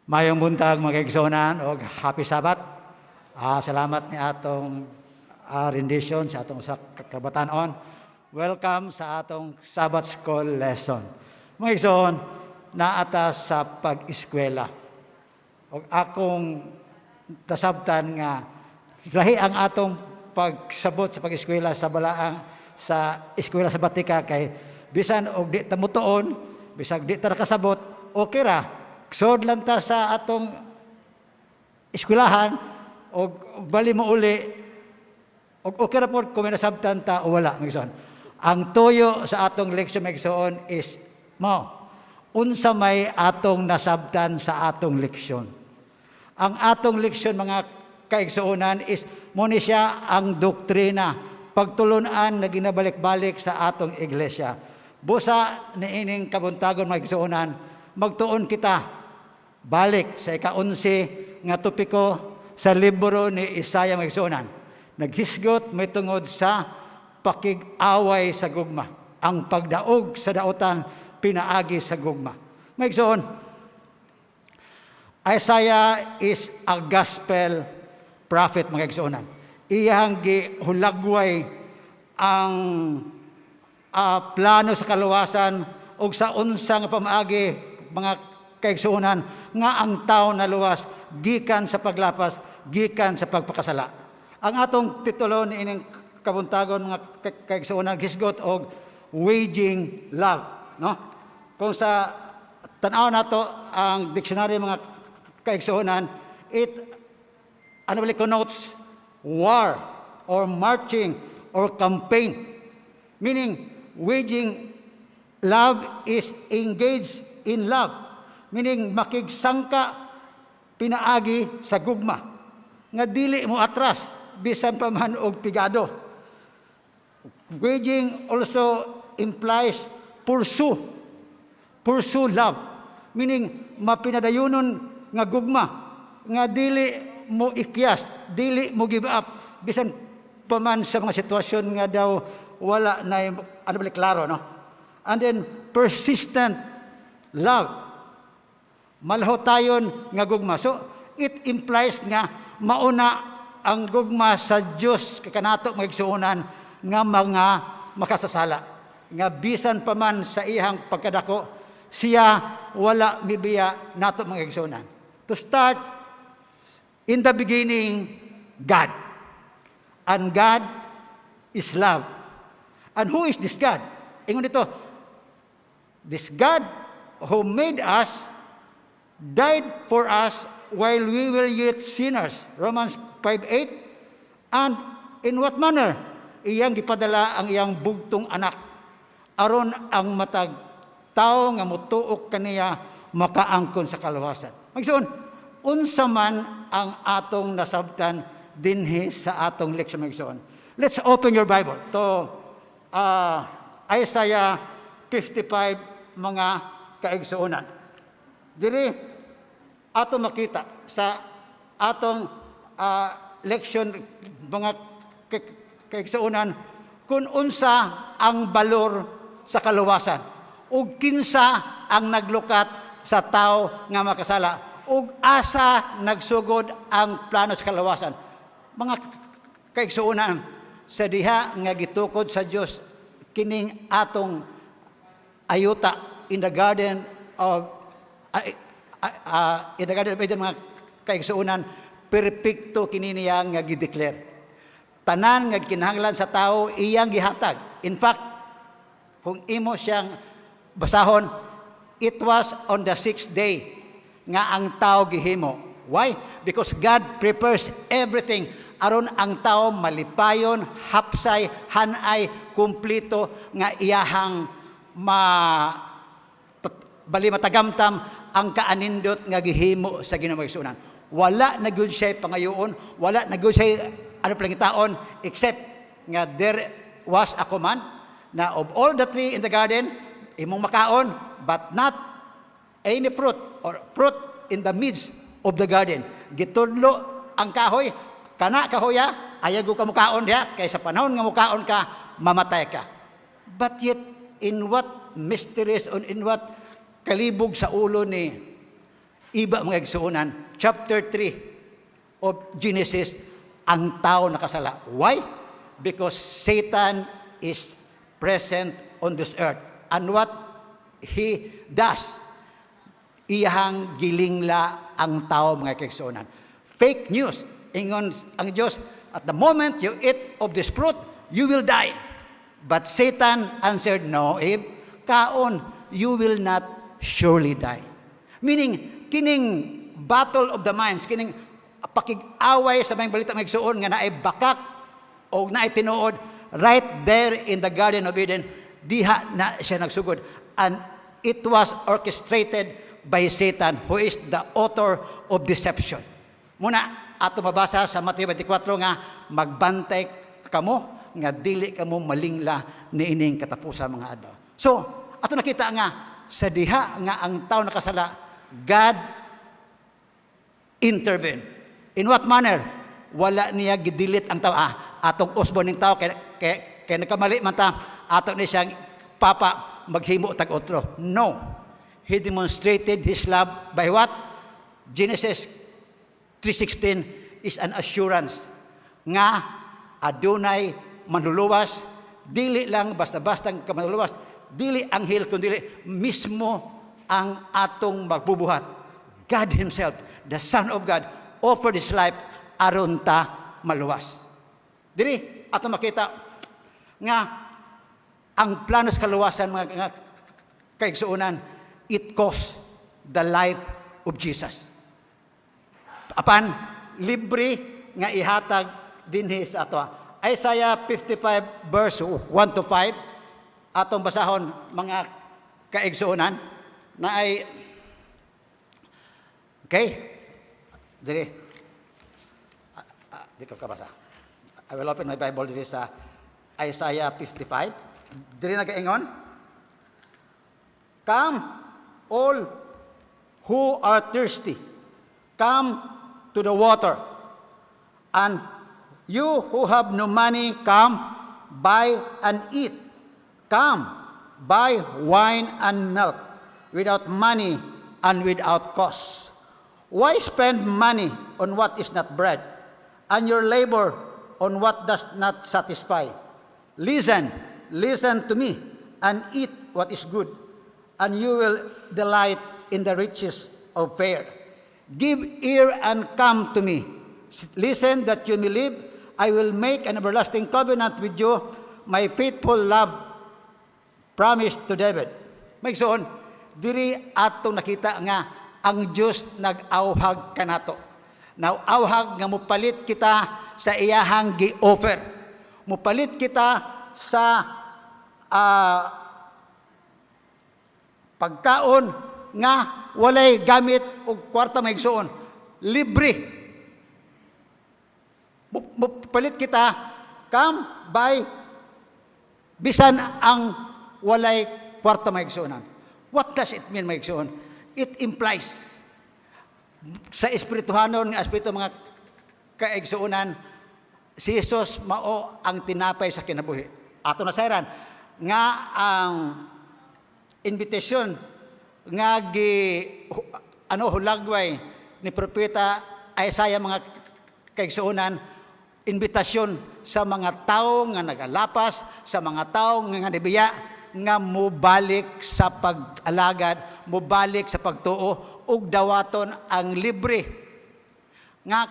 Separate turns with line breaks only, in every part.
Mayong buntag mga kaigsuonan o happy Sabbath. Salamat ni atong rendition sa atong sa kabatanon. Welcome sa atong Sabbath School lesson. Mga kaigsuon, naatas sa pag-eskwela. O akong tasabtan nga lahi ang atong pagsabot sa pag-eskwela sa balaang sa eskwela sa Batika kay bisan og di ta mutuon, bisag di ta nakasabot, okay ra. Sod lang ta sa atong eskwelahan o bali mo uli o okay ra po kung may nasabtan ta o wala. Ang tuyo sa atong leksyon magsoon is unsa may atong nasabtan sa atong leksyon. Ang atong leksyon mga kaigsuonan is mo ni siya ang doktrina, pagtulunan na ginabalik-balik sa atong iglesia. Busa niining kabuntagon mga kaigsuonan, magtuon kita balik sa ika-11 nga topiko sa libro ni Isaiah magsuonan. Naghisgot may tungod sa pakig-away sa gugma. Ang pagdaog sa dautan pinaagi sa gugma. Magsuon, Isaiah is a gospel prophet mga igsuonan. Iyang gihulagway ang plano sa kaluwasan o sa unsang pamaagi mga kaigsuonan nga ang tao na luwas gikan sa paglapas, gikan sa pagpakasala. Ang atong titulo ni ining kabuntagon mga kaigsuonan hisgot og waging love, no? Kung sa tan-aw nato ang dictionary mga kaigsuonan, it connotes war or marching or campaign. Meaning waging love is engaged in love. Meaning makigsangka pinaagi sa gugma nga dili mo atras bisan pa man og pigado. Waging also implies pursue love, meaning mapinadayunon nga gugma nga dili mo ikyas, dili mo give up bisan pa man sa mga sitwasyon nga daw wala na klaro, no? And then persistent love, malhotayon nga gugma. So, it implies nga mauna ang gugma sa Diyos kakanato magigsuunan nga mga makasasala. Nga bisan pa man sa ihang pagkadako, siya wala mibiya nato magigsuunan. To start, in the beginning, God. And God is love. And who is this God? Ingon dito, this God who made us died for us while we were yet sinners. Romans 5:8. And in what manner? Iyang gipadala ang iyang bugtong anak aron ang matag tao nga motuok kaniya makaangkon sa kaluwasan. Magsuon, unsa man ang atong nasabtan dinhi sa atong leksyon magsuon. Let's open your Bible to Isaiah 55 mga kaigsuonan. Diri ato makita sa atong leksyon mga kaigsuonan kung unsa ang balor sa kaluwasan ug kinsa ang naglukat sa tao nga makasala ug asa nagsugod ang plano sa kaluwasan. Mga kaigsuonan, sa diha nga gitukod sa Dios kining atong ayuta in the garden of in the garden of Eden mga kaigsuonan, perpekto kini niya nga gideclare. Tanan nga kinahanglan sa tao iyang gihatag. In fact, kung imo siyang basahon, it was on the 6th day nga ang tao gihimo. Why? Because God prepares everything aron ang tao malipayon, hapsay, hanay, kumplito nga iyahang bali matagamtam ang kaanindot nga gihimo sa Ginoo magsunan. Wala na gyud siya pangayoon, wala na gyud siya palangitaon except nga there was a command na of all the tree in the garden imong makaon but not any fruit or fruit in the midst of the garden. Gitudlo ang kahoy, kana kahoya, ayago ka mukaon diha kay sa panahon nga mukaon ka mamatay ka. But yet in what mysteries on in what kalibog sa ulo ni Iba mga igsuunan, chapter 3 of Genesis, ang tao nakasala. Why? Because Satan is present on this earth. And what he does, iyahang gilingla ang tao mga igsuunan. Fake news. Ingon ang Diyos, at the moment you eat of this fruit, you will die. But Satan answered, no, Eve, kaon, you will not surely die. Meaning, kining battle of the minds, kining pakig-away sa mga balita mga igsuon nga naay bakak o naay tinuod, right there in the Garden of Eden, diha na siya nagsugod. And it was orchestrated by Satan, who is the author of deception. Muna, ato mabasa sa Mateo 24 nga, magbantay kamo, nga dili kamo malingla ni ining katapusan mga adlaw. So, ato nakita nga, sa diha nga ang tao nakasala, God intervene. In what manner? Wala niya gidilit ang tao. Atong usbon ng tao, kaya nagkamali man ta, ato ni siyang papa, maghimo tag-otro. No. He demonstrated His love by what? Genesis 3:16 is an assurance nga adunay manluluwas, dili lang basta-bastang manluluwas, dili anghel kundi mismo ang atong magbubuhat. God Himself, the Son of God, offered His life aron ta maluwas. Dili ato makita nga ang plano sa kaluwasan mga kaigsuunan, it cost the life of Jesus. Apan libre nga ihatag dinhi sa ato. Isaiah 55 verse 1 to 5 atong basahon mga kaigsuunan na ay okay. Diri. Di ko kabasa. I will open my Bible diri sa Isaiah 55. Diri nagaingon, come all who are thirsty, come to the water, and you who have no money, come buy and eat. Come buy wine and milk without money and without cost. Why spend money on what is not bread, and your labor on what does not satisfy? Listen to me, and eat what is good, and you will delight in the riches of fare. Give ear and come to me. Listen that you may live. I will make an everlasting covenant with you, my faithful love promised to David. Maigsoon, diri atong nakita nga ang Dios nag-awhag kanato. Nag-awhag nga mupalit kita sa iyahang gi-offer. Mupalit kita sa pagkaon nga walay gamit og kwarta maigsoon. Libre. Mupalit kita, come, buy, bisan ang walay kwarta maigsuonan. What does it mean maigsuon? It implies sa espirituhanon nga aspeto mga kaigsuonan, si Jesus mao ang tinapay sa kinabuhi. Ato na sayran nga ang invitation nga hulagway ni propeta Isaiah mga kaigsuonan, invitasyon sa mga tao nga nagalapas, sa mga tao nga nabiya, nga mubalik sa pag-alagad, mubalik sa pagtuo, ug dawaton ang libre nga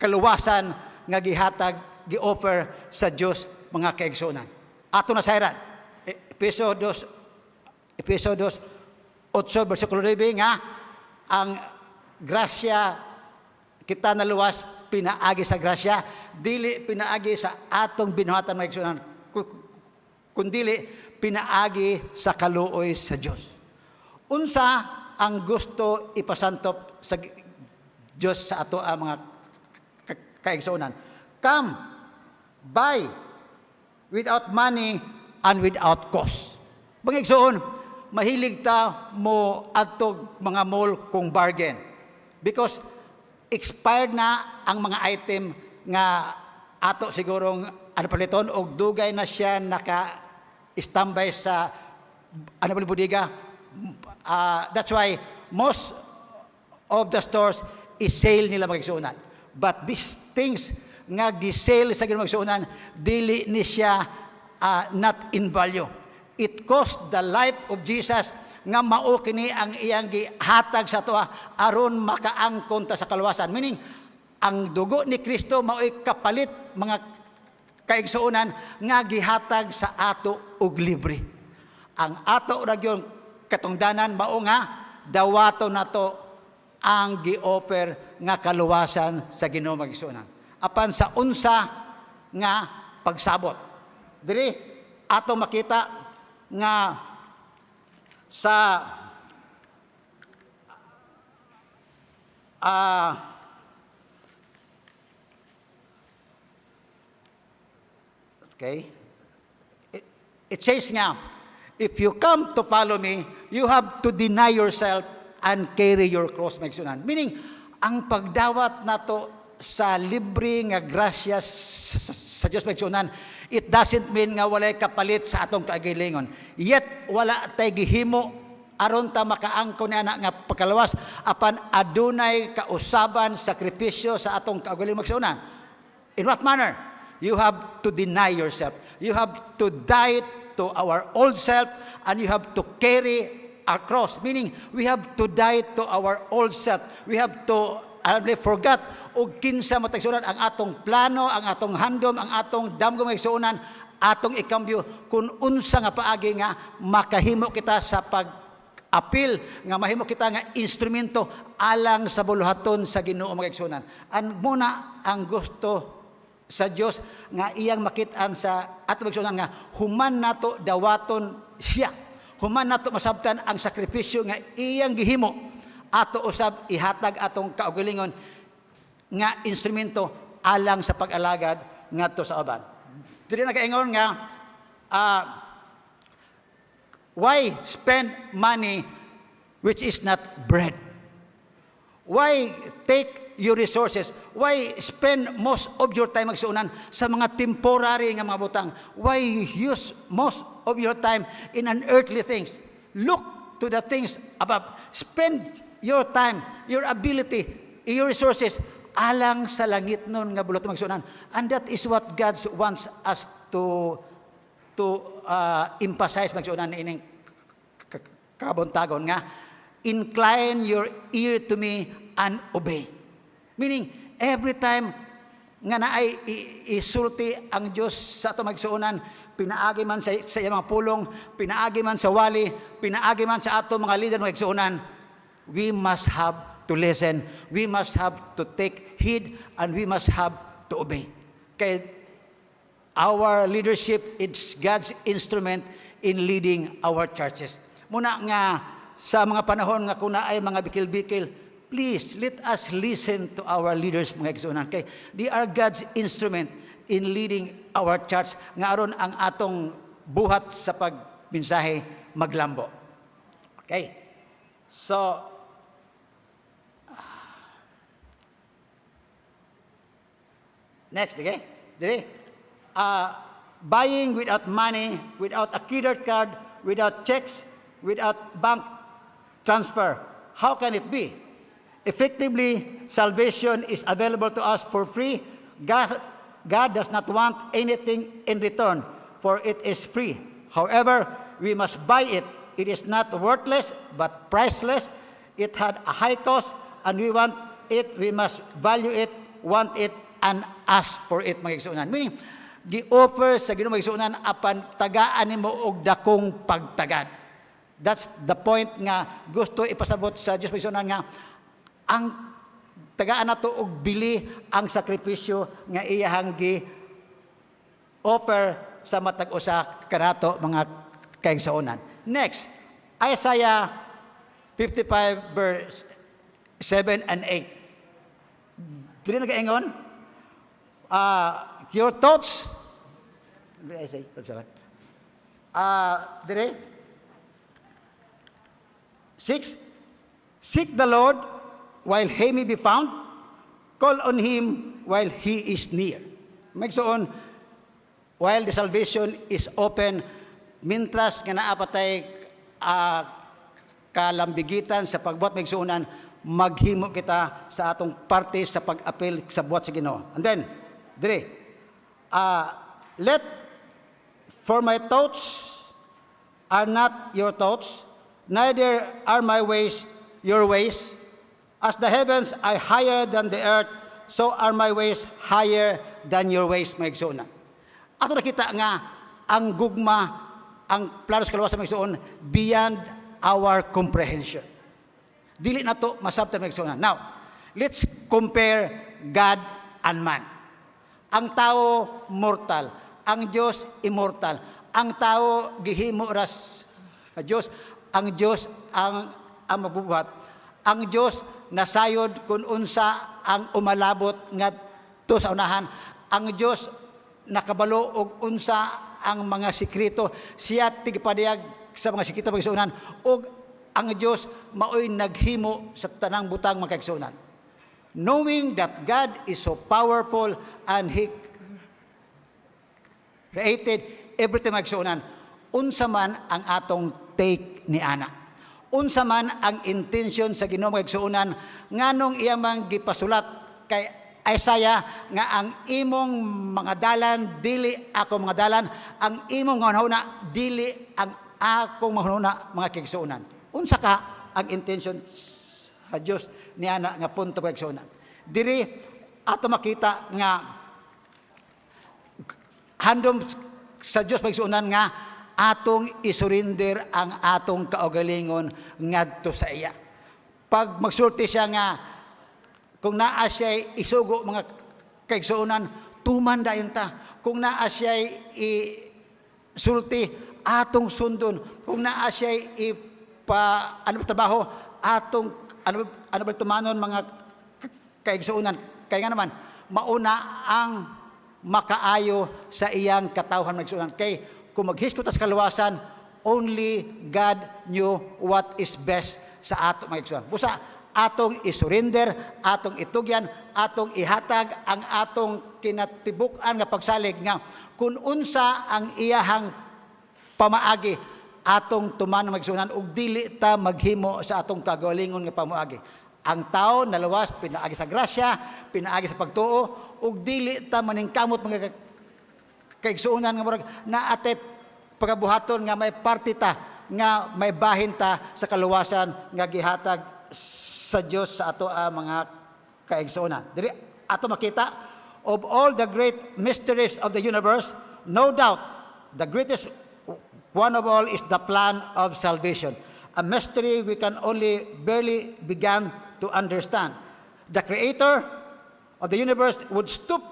kaluwasan nga gihatag, gi-offer sa Dios mga kaigsuonan. Ato na sayran, Episodos 8 versikulo 9 nga ang grasya kita naluwas pinaagi sa grasya, dili pinaagi sa atong binuhatan mga igsuonan, kundili pinaagi sa kaluoy sa Dios. Unsa ang gusto ipasantop sa Dios sa ato ang mga kaigsuonan? Come, buy without money and without cost. Mga igsuon, mahilig ta mo adtog mga mall kung bargain because expired na ang mga item nga ato sigurong paliton og dugay na siya naka-standby sa bodega. That's why most of the stores is sale nila mga igsuunan. But these things nga gisale sa Ginoo mga igsuunan, dili ni siya not in value. It cost the life of Jesus nga mao kini ang iyang gihatag sa tuwa aron makaangkon ta sa kaluwasan. Meaning, ang dugo ni Kristo mao'y kapalit mga kaigsuunan nga gihatag sa ato og libre. Ang ato ra gyud katungdanan mao nga dawaton nato ang gi-offer nga kaluwasan sa Ginoo mga igsuunan. Apan sa unsa nga pagsabot. Diri ato makita nga sa okay, it says nga, if you come to follow me, you have to deny yourself and carry your cross, mga igsuunan. Meaning, ang pagdawat nato sa libre nga grasya sa Diyos, mga igsuunan, it doesn't mean nga walay kapalit sa atong kagalingon. Yet, wala tay gihimo aron ta makaangkon na nga pagkalawas apan adunay kausaban sakripisyo sa atong kagalingon, mga igsuunan. In what manner? You have to deny yourself. You have to die to our old self and you have to carry a cross. Meaning, we have to die to our old self. We have to forget o kinsa matagsunan ang atong plano, ang atong handom, ang atong damgo mga igsuunan, atong ikambyo kung unsa nga paagi nga makahimo kita sa pag-apil, nga mahimo kita nga instrumento alang sa buluhaton sa Ginoo mga igsuunan. Ang muna ang gusto sa Dios nga iyang makitaan sa atong igsuunan nga human nato dawaton siya. Human nato masabtan ang sakripisyo nga iyang gihimo ato usab ihatag atong kaugalingon nga instrumento alang sa pag-alagad ngadto sa uban. Dili nagaingon nga why spend money which is not bread? Why take your resources? Why spend most of your time magsuunan sa mga temporary nga mga butang? Why use most of your time in an earthly things? Look to the things above. Spend your time, your ability, your resources alang sa langit nun nga bulot magsuunan. And that is what God wants us to emphasize magsuunan ining kabuntagon nga incline your ear to me and obey. Meaning, every time nga naay isulti ang Diyos sa ato magsuunan, pinaagi man sa iyang mga pulong, pinaagi man sa wali, pinaagi man sa ato mga leader magsuunan, we must have to listen, we must have to take heed, and we must have to obey. Kaya our leadership is God's instrument in leading our churches. Muna nga sa mga panahon nga kuna ay mga bikil-bikil, please let us listen to our leaders mga igsuunan. Kay they are God's instrument in leading our church nga aron ang atong buhat sa pagmensahe maglambo. Okay. So next, okay? Dili. Buying without money, without a credit card, without checks, without bank transfer. How can it be? Effectively, salvation is available to us for free. God does not want anything in return, for it is free. However, we must buy it. It is not worthless, but priceless. It had a high cost, and we want it. We must value it, want it, and ask for it, mga igsuunan. Meaning, gi-offer sa Ginoo mga igsuunan apan tagaan nimo og dakong pagtagad. That's the point nga gusto ipasabot sa Dios mga igsuunan nga ang tagaan nato og bili ang sakripisyo nga iyahang gi-offer sa matag usa kanato mga kaigsuunan. Next, Isaiah 55 verse 7 and 8. Dili nagaingon? Your thoughts, dire 6, seek the Lord while he may be found, call on him while he is near. Magsuon, while the salvation is open, mintras nga naapatay kalambigitan sa pagbuhat magsuunan, maghimo kita sa atong parte sa pag-apil sa buhat sa Ginoo. And then, dire, let for my thoughts are not your thoughts, neither are my ways your ways. As the heavens are higher than the earth, so are my ways higher than your ways, mga igsoon. Ato nakita nga, ang gugma, ang plano sa kaluwasan, mga igsoon, beyond our comprehension. Dili na to masabtan, mga igsoon. Now, let's compare God and man. Ang tao, mortal. Ang Diyos, immortal. Ang tao, gihimo ras sa Diyos. Ang Diyos, ang magbubuhat. Ang Diyos, nasayod kung unsa ang umalabot nga to sa unahan. Ang Diyos, nakabalo og unsa ang mga sikreto. Siya tigipadayag sa mga sikreto mga igsunan. Og ang Diyos, maoy naghimo sa tanang butang mga igsunan. Knowing that God is so powerful and He created everything mga igsunan, unsa man ang atong take ni ana. Unsa man ang intention sa Ginoo mga igsuonan, nganong iya man gipasulat kay Isaiah nga ang imong mga dalan dili ako mga dalan, ang imong hunahuna dili ang akong mahunahuna mga igsuonan. Unsa ka ang intention sa Dios ni ana nga punto mga igsuonan. Diri ato makita nga handom sa Dios mga igsuonan nga atong isurrender ang atong kaugalingon ngadto sa iya. Pag magsulti siya nga kung naa siya isugo mga kaigsuonan, tuman dayon ta. Kung naa siya isulti, atong sundon. Kung naa siya trabaho, atong ba tumanon mga kaigsuonan. Kaya nga naman, mauna ang makaayo sa iyang katawhan mga kaigsuonan. Kay kung maghiskot sa kaluwasan, only God knew what is best sa ato mga igsoon. Busa, atong isurrender, atong itugyan, atong ihatag ang atong kinatibukan nga pagsalig nga kung unsa ang iyahang pamaagi atong tuman mga igsuonan ug dili ta maghimo sa atong kagalingon nga pamaagi. Ang tao nalawas pinaagi sa grasya, pinaagi sa pagtuo ug dili ta maningkamot mga kaigsuonan nga murag naate pagabuhaton nga may partita nga may bahin ta sa kaluwasan nga gihatag sa Dios sa ato mga kaigsuonan. Diri ato makita of all the great mysteries of the universe, no doubt the greatest one of all is the plan of salvation. A mystery we can only barely begin to understand. The creator of the universe would stoop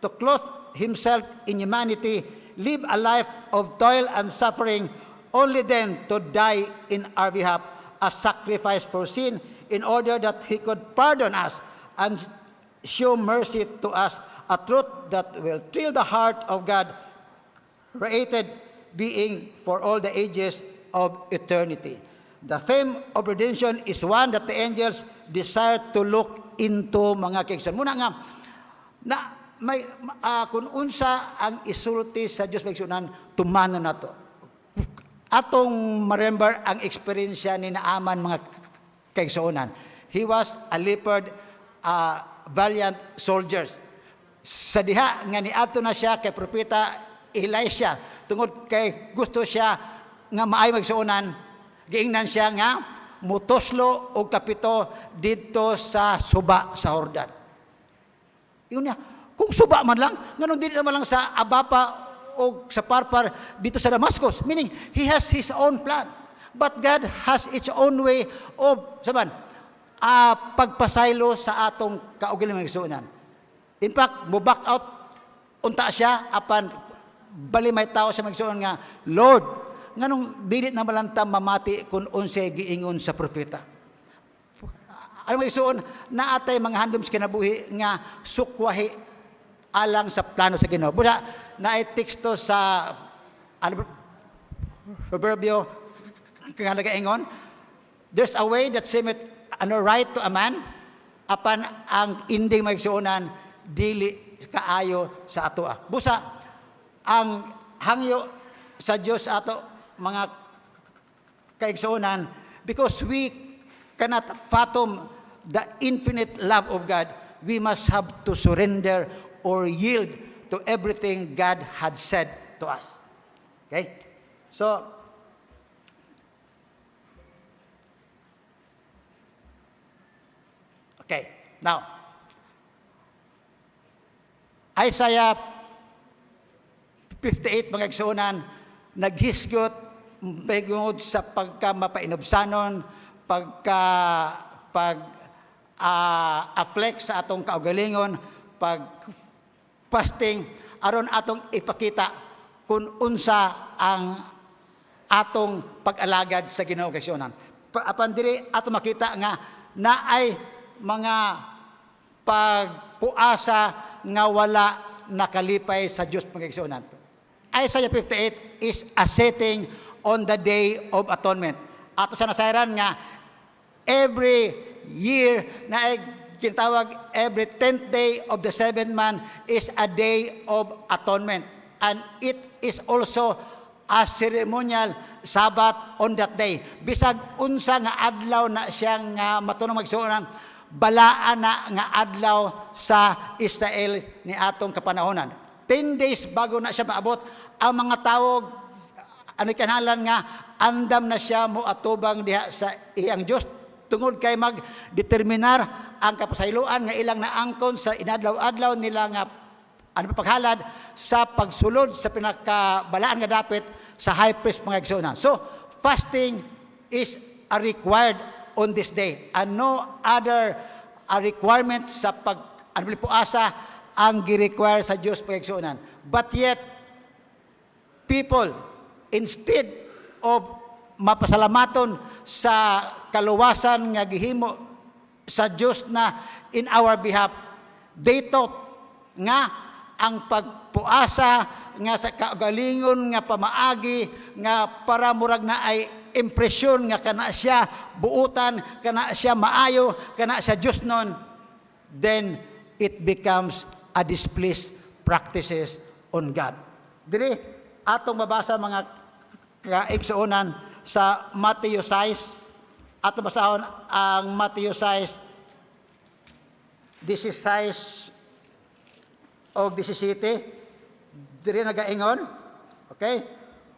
to clothe himself in humanity, live a life of toil and suffering, only then to die in our behalf as sacrifice for sin, in order that he could pardon us and show mercy to us, a truth that will thrill the heart of God, created being for all the ages of eternity. The theme of redemption is one that the angels desire to look into mga kaigsuonan. Muna nga, na may kung unsa ang isulti sa Dios pagsunan tumano nato. Atong remember ang eksperyensya ni Naaman mga kaigsuonan. He was a leopard, valiant soldiers. Sa diha nga niadto na siya kay propeta Elisha tungod kay gusto siya nga maay magsuonan, giingnan siya nga mutoslo og kapito didto sa suba sa Jordan. Yun niya. Kung suba man lang, nganong dili man lang sa Abapa o sa Parpar dito sa Damascus. Meaning, He has His own plan. But God has its own way of, pagpasaylo sa atong kaugalingon nga igsuonan. In fact, mo-back out, unta siya, apan bali may tao sa magsuonan nga, Lord, nganong dili na malanta mamati kung unsay giingon sa propeta. Ano magsuon, naatay mga handom sa kinabuhi nga sukwahi alang sa plano sa Ginoo. Busa na ay teksto sa proverbio kang nagaingon, there's a way that seemeth right to a man, apan ang ending magsuonan dili kaayo sa atoa. Busa ang hangyo sa Dios ato mga kaigsuonan, because we cannot fathom the infinite love of God, we must have to surrender or yield to everything God had said to us. Okay? So, okay. Now, Isaiah 58, mga igsuonan, naghisgot pagungod sa pagka mapainobsanon, afflict sa atong kaugalingon, pag fasting, aron atong ipakita kung unsa ang atong pag-alagad sa Ginoo kaigsuonan. Apan diri ato makita nga naay mga pagpuasa nga wala nakalipay sa Dios pagkaigsuonan. Isaiah 58 is a setting on the Day of Atonement. Ato sa nasayran nga every year na kinatawag every 10th day of the 7th month is a day of atonement. And it is also a ceremonial Sabbath on that day. Bisag unsa nga adlaw na siya nga matunong magsuonan, balaan na nga adlaw sa Israel ni atong kapanahonan. 10 days bago na siya maabot, ang mga tao, kanalan nga, andam na siya mo atubang diha sa iyang Diyos, tungod kay magdeterminar ang kapasayloan nga ilang naangkon sa inadlaw-adlaw nila nga paghalad sa pagsulod sa pinakabalaan nga dapit sa high priest mga igsuonan. So, fasting is a required on this day, and no other requirement sa pag-puasa ang gi-require sa Diyos pagigsuonan. But yet, people, instead of mapasalamaton sa kaluwasan nga gihimo sa Diyos na in our behalf, they thought nga ang pagpuasa nga sa kaugalingon nga pamaagi nga para murag na ay impresyon nga kana siya buutan, kana siya maayo, kana siya Diyos nun, then it becomes a displeased practices on God. Dili atong mabasa mga kaigsuonan sa Matthew 6, atong basahon ang Matthew 6, 16 o 17, diri nagaingon, okay?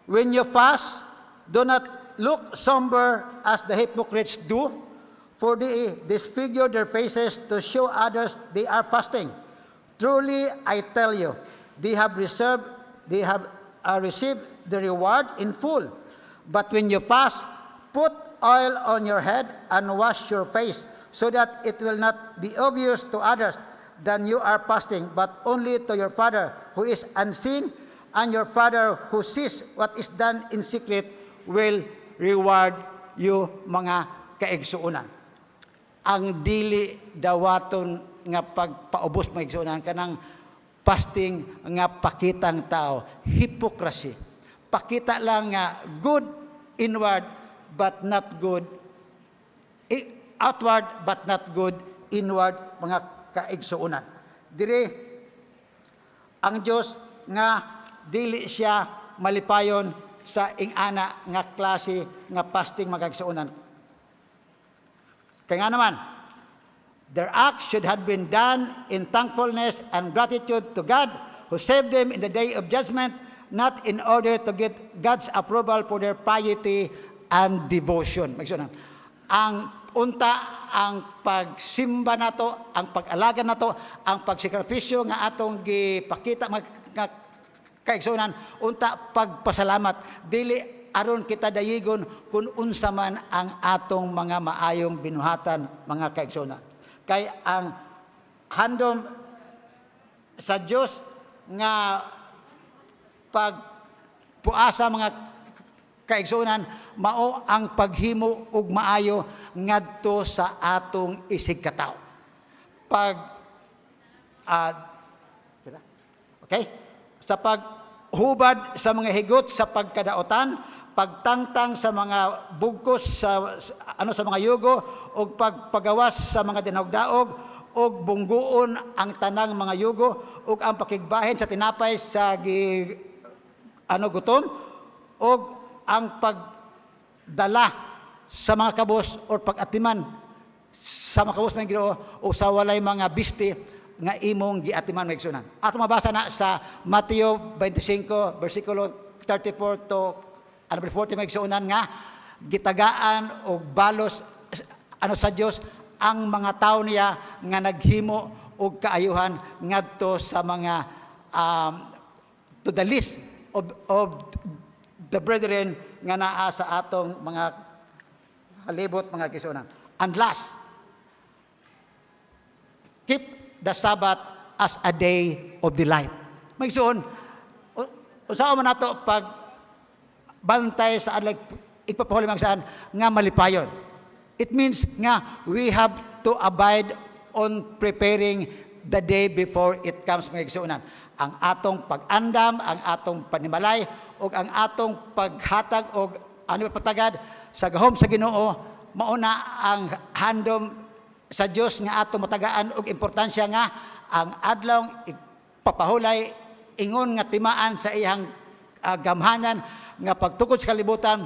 When you fast, do not look somber as the hypocrites do, for they disfigure their faces to show others they are fasting. Truly, I tell you, they have received the reward in full. But when you fast, put oil on your head and wash your face, so that it will not be obvious to others that you are fasting, but only to your Father who is unseen, and your Father who sees what is done in secret will reward you, mga kaigsuonan. Ang dili dawaton nga pagpaubos mga igsuonan kanang fasting nga pakitang tao, hypocrisy. Pakita lang nga good inward but not good outward but not good inward, mga kaigsuonan. Dire ang Dios nga dili siya malipayon sa ingana nga klase nga fasting mga kaigsuonan. Kaya nga naman, their acts should have been done in thankfulness and gratitude to God who saved them in the day of judgment, not in order to get God's approval for their piety and devotion. Ang unta, ang pagsimba nato, ang pag-alaga nato, ang pagsikripisyo nga atong gipakita mga kaigsuonan, unta pagpasalamat, dili aron kita dayigon kung unsa man ang atong mga maayong binuhatan, mga kaigsuonan. Kay ang handom sa Dios nga pagpuasa, mga kaigsuonan, mao ang paghimo og maayo ngadto sa atong isig katawo. Okay? Sa paghubad sa mga higot sa pagkadaotan, pagtangtang sa mga bugkos sa mga yugo, o pagpagawas sa mga dinagdaog, o bungguon ang tanang mga yugo, o ang pakigbahin sa tinapay sa gutom, o ang pagdala sa mga kabos o pag-atiman sa makabus man Ginoo o sa walay mga bisti nga imong giatiman mga igsunan. Ato mabasa na sa Mateo 25 versikulo 34 to 40 mga igsunan nga gitagaan o balos sa Dios ang mga tao niya nga naghimo og kaayuhan ngadto sa mga to the list of the brethren nga naa sa atong mga halibot mga igsunan. And last, keep the Sabbath as a day of delight. Magsuon, usaw man nato pag bantay sa adlaw ipapahuli saan nga malipayon. It means nga we have to abide on preparing the day before it comes mga igsuonan. Ang atong pag-andam, ang atong panimalay, o ang atong paghatag o ano patagad sa gahom sa Ginoo, mauna ang handom sa Dios nga atong matagaan og importansya nga ang adlaw ipapahulay ingon nga timaan sa iyang gamhanan nga pagtukod sa kalibutan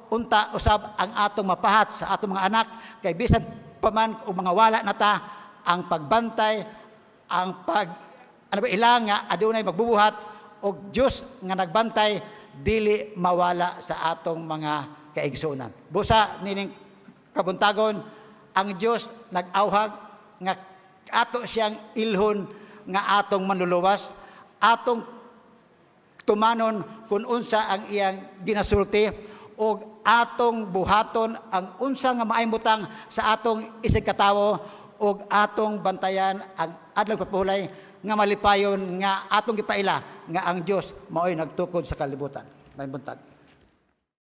unta usab ang atong mapahat sa atong mga anak kay bisan paman og mga wala nata ang pagbantay ang ilang nga adunay magbubuhat og Dios nga nagbantay dili mawala sa atong mga kaigsunan. Busa nining kabuntagon ang Dios nag-awhag nga ato siyang ilhon nga atong manluluwas, atong tumanon kung unsa ang iyang ginasulti o atong buhaton ang unsa nga maayong butang sa atong isig katawo o atong bantayan ang adlaw papahulay nga malipayon nga atong gipaila nga ang Dios maoy nagtukod sa kalibutan. May buntag.